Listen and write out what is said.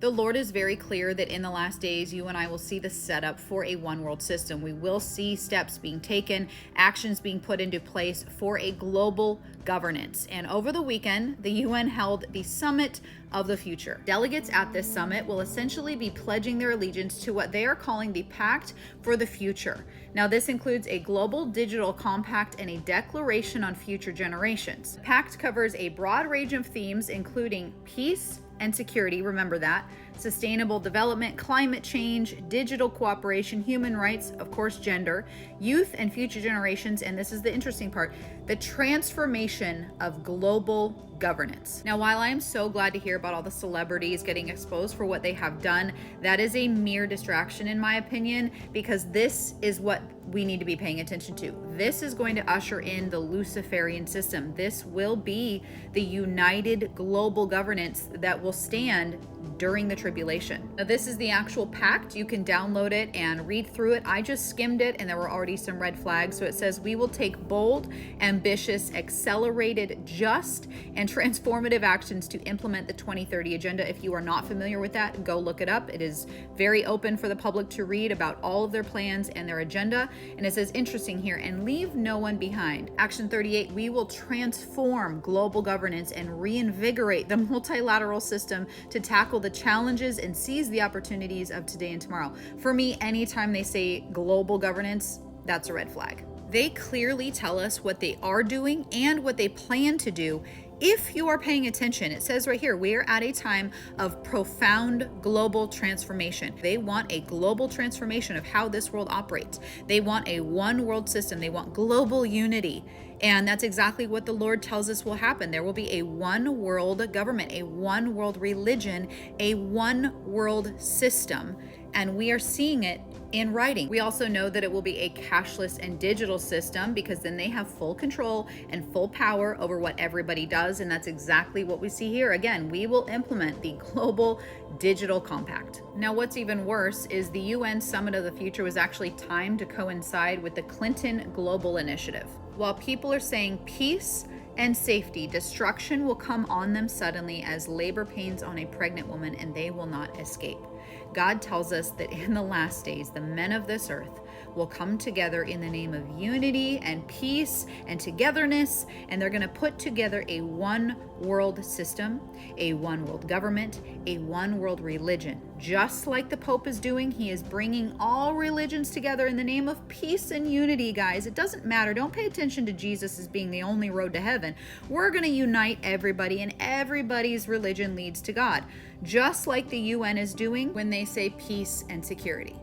The Lord is very clear that in the last days, you and I will see the setup for a one world system. We will see steps being taken, actions being put into place for a global governance. And over the weekend, the UN held the Summit of the Future. Delegates at this summit will essentially be pledging their allegiance to what they are calling the Pact for the Future. Now, this includes a global digital compact and a declaration on future generations. The pact covers a broad range of themes, including peace and security, remember that, sustainable development, climate change, digital cooperation, human rights, of course, gender, youth and future generations, and this is the interesting part, the transformation of global governance. Now, while I am so glad to hear about all the celebrities getting exposed for what they have done, that is a mere distraction in my opinion, because this is what we need to be paying attention to. This is going to usher in the Luciferian system. This will be the united global governance that will stand during the tribulation. Now, this is the actual pact. You can download it and read through it. I just skimmed it and there were already some red flags. So it says, we will take bold, ambitious, accelerated, just, and transformative actions to implement the 2030 agenda. If you are not familiar with that, go look it up. It is very open for the public to read about all of their plans and their agenda. And it says, interesting here, and leave no one behind. Action 38, we will transform global governance and reinvigorate the multilateral system to tackle the challenges and seize the opportunities of today and tomorrow. For me, anytime they say global governance, that's a red flag. They clearly tell us what they are doing and what they plan to do. If you are paying attention, it says right here, we are at a time of profound global transformation. They want a global transformation of how this world operates. They want a one world system. They want global unity. And that's exactly what the Lord tells us will happen. There will be a one world government, a one world religion, a one world system. And we are seeing it in writing. We also know that it will be a cashless and digital system, because then they have full control and full power over what everybody does. And that's exactly what we see here. Again, we will implement the global digital compact. Now, what's even worse is the UN Summit of the Future was actually timed to coincide with the Clinton Global Initiative. While people are saying peace and safety, destruction will come on them suddenly as labor pains on a pregnant woman, and they will not escape. God tells us that in the last days, the men of this earth will come together in the name of unity and peace and togetherness, and they're going to put together a one world system, a one world government, a one world religion. Just like the Pope is doing, he is bringing all religions together in the name of peace and unity, guys. It doesn't matter. Don't pay attention to Jesus as being the only road to heaven. We're going to unite everybody, and everybody's religion leads to God, just like the UN is doing when they say peace and security.